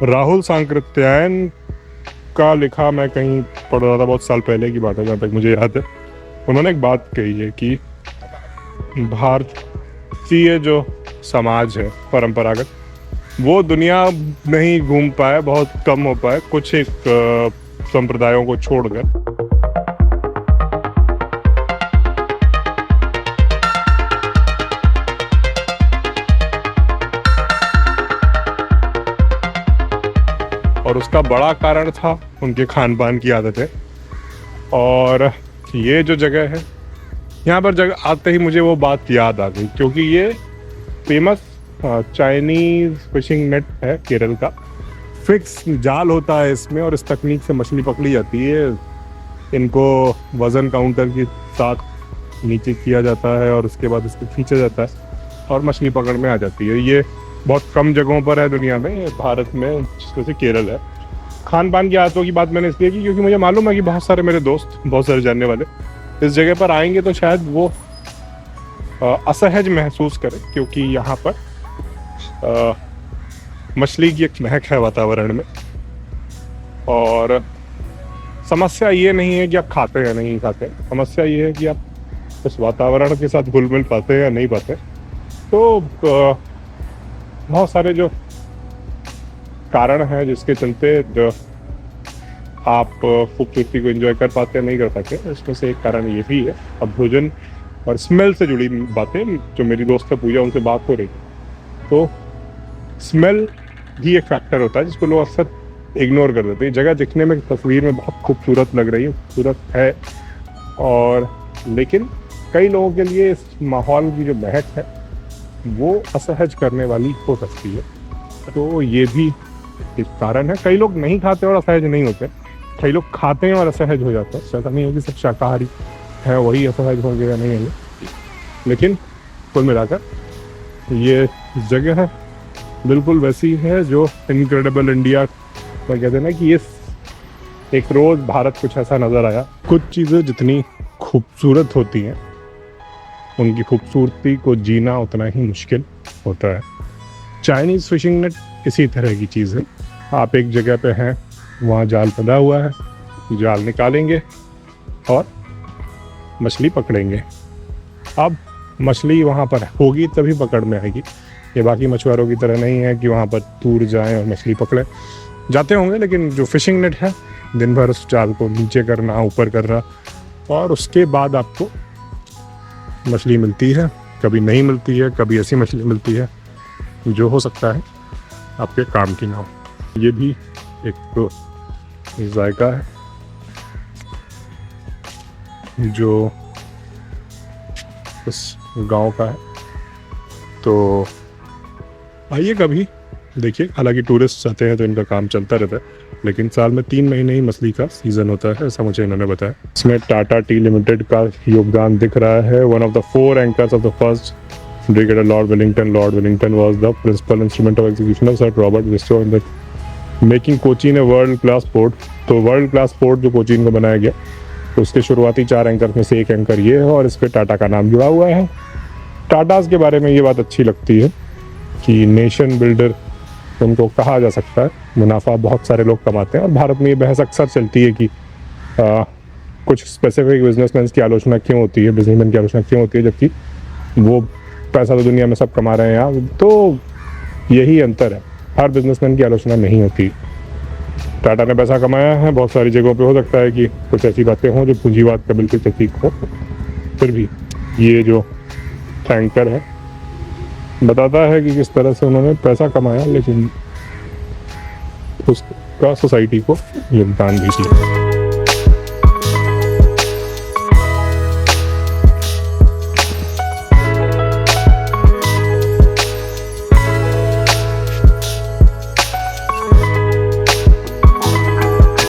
राहुल सांकृत्यायन का लिखा मैं कहीं पढ़ रहा था, बहुत साल पहले की बात है जहाँ तक मुझे याद है। उन्होंने एक बात कही है कि भारतीय जो समाज है परंपरागत, वो दुनिया नहीं घूम पाए, बहुत कम हो पाए कुछ एक संप्रदायों को छोड़कर। और उसका बड़ा कारण था उनके खान पान की आदतें। और ये जो जगह है, यहाँ पर जगह आते ही मुझे वो बात याद आ गई, क्योंकि ये फेमस चाइनीज फिशिंग नेट है केरल का। फिक्स जाल होता है इसमें और इस तकनीक से मछली पकड़ी जाती है। इनको वज़न काउंटर के साथ नीचे किया जाता है और उसके बाद इसको खींचा जाता है और मछली पकड़ में आ जाती है। ये बहुत कम जगहों पर है दुनिया में, भारत में जैसे केरल है। खान पान की आदतों की बात मैंने इसलिए की क्योंकि मुझे मालूम है कि बहुत सारे मेरे दोस्त, बहुत सारे जानने वाले इस जगह पर आएंगे तो शायद वो असहज महसूस करें, क्योंकि यहाँ पर मछली की एक महक है वातावरण में। और समस्या ये नहीं है कि आप खाते हैं या नहीं खाते, समस्या ये है कि आप उस वातावरण के साथ घुल मिल पाते हैं या नहीं पाते। तो बहुत सारे जो कारण हैं जिसके चलते आप खूबसूरती को एंजॉय कर पाते हैं, नहीं कर पाते, इसमें से एक कारण ये भी है। अब भोजन और स्मेल से जुड़ी बातें, जो मेरी दोस्त है पूजा, उनसे बात हो रही, तो स्मेल भी एक फैक्टर होता है जिसको लोग अक्सर इग्नोर कर देते हैं। जगह दिखने में, तस्वीर में बहुत खूबसूरत लग रही है, खूबसूरत है, और लेकिन कई लोगों के लिए इस माहौल की जो महक है वो असहज करने वाली हो सकती है। तो ये भी एक कारण है। कई लोग नहीं खाते और असहज नहीं होते, कई लोग खाते हैं और असहज हो जाते हैं। ऐसा नहीं है कि सब शाकाहारी है वही असहज होंगे या नहीं होंगे, लेकिन कुल मिलाकर ये जगह है बिल्कुल वैसी है जो इनक्रेडिबल इंडिया में कहते हैं ना, कि ये एक रोज़ भारत कुछ ऐसा नज़र आया। कुछ चीज़ें जितनी खूबसूरत होती हैं उनकी खूबसूरती को जीना उतना ही मुश्किल होता है। चाइनीज़ फिशिंग नेट इसी तरह की चीज़ है। आप एक जगह पे हैं, वहाँ जाल बंधा हुआ है, जाल निकालेंगे और मछली पकड़ेंगे। अब मछली वहाँ पर होगी तभी पकड़ में आएगी। ये बाकी मछुआरों की तरह नहीं है कि वहाँ पर दूर जाएं और मछली पकड़ें, जाते होंगे, लेकिन जो फिशिंग नेट है दिन भर उस जाल को नीचे करना, ऊपर करना, और उसके बाद आपको मछली मिलती है। कभी नहीं मिलती है, कभी ऐसी मछली मिलती है जो हो सकता है आपके काम की ना हो। ये भी एक जायका है जो उस गांव का है। तो आइए कभी देखिए। हालांकि टूरिस्ट आते हैं तो इनका काम चलता रहता है, लेकिन साल में 3 महीने ही मछली का सीज़न होता है, ऐसा मुझे इन्होंने बताया। इसमें टाटा टी लिमिटेड का योगदान दिख रहा है। One of the 4 anchors of the first brigadier Lord Willingdon. Lord Willingdon was the principal instrument of execution of Sir Robert Bristow in the making Cochin a world class port। तो world class port जो कोचीन को बनाया गया, तो उसके शुरुआती 4 anchor में से एक एंकर ये है, और इस पर टाटा का नाम जुड़ा हुआ है। टाटास के बारे में ये बात अच्छी लगती है कि नेशन बिल्डर उनको कहा जा सकता है। मुनाफा बहुत सारे लोग कमाते हैं, और भारत में ये बहस अक्सर चलती है कि कुछ स्पेसिफिक बिजनेसमैन की आलोचना क्यों होती है, बिजनेसमैन की आलोचना क्यों होती है, जबकि वो पैसा तो दुनिया में सब कमा रहे हैं यार। तो यही अंतर है, हर बिजनेसमैन की आलोचना नहीं होती। टाटा ने पैसा कमाया है बहुत सारी जगहों पे, हो सकता है कि कुछ ऐसी बातें हों जो पूंजीवाद का बिल्कुल प्रतीक हो, फिर भी ये जो टैंकर है बताता है कि किस तरह से उन्होंने पैसा कमाया, लेकिन उसका सोसाइटी को योगदान भी किया।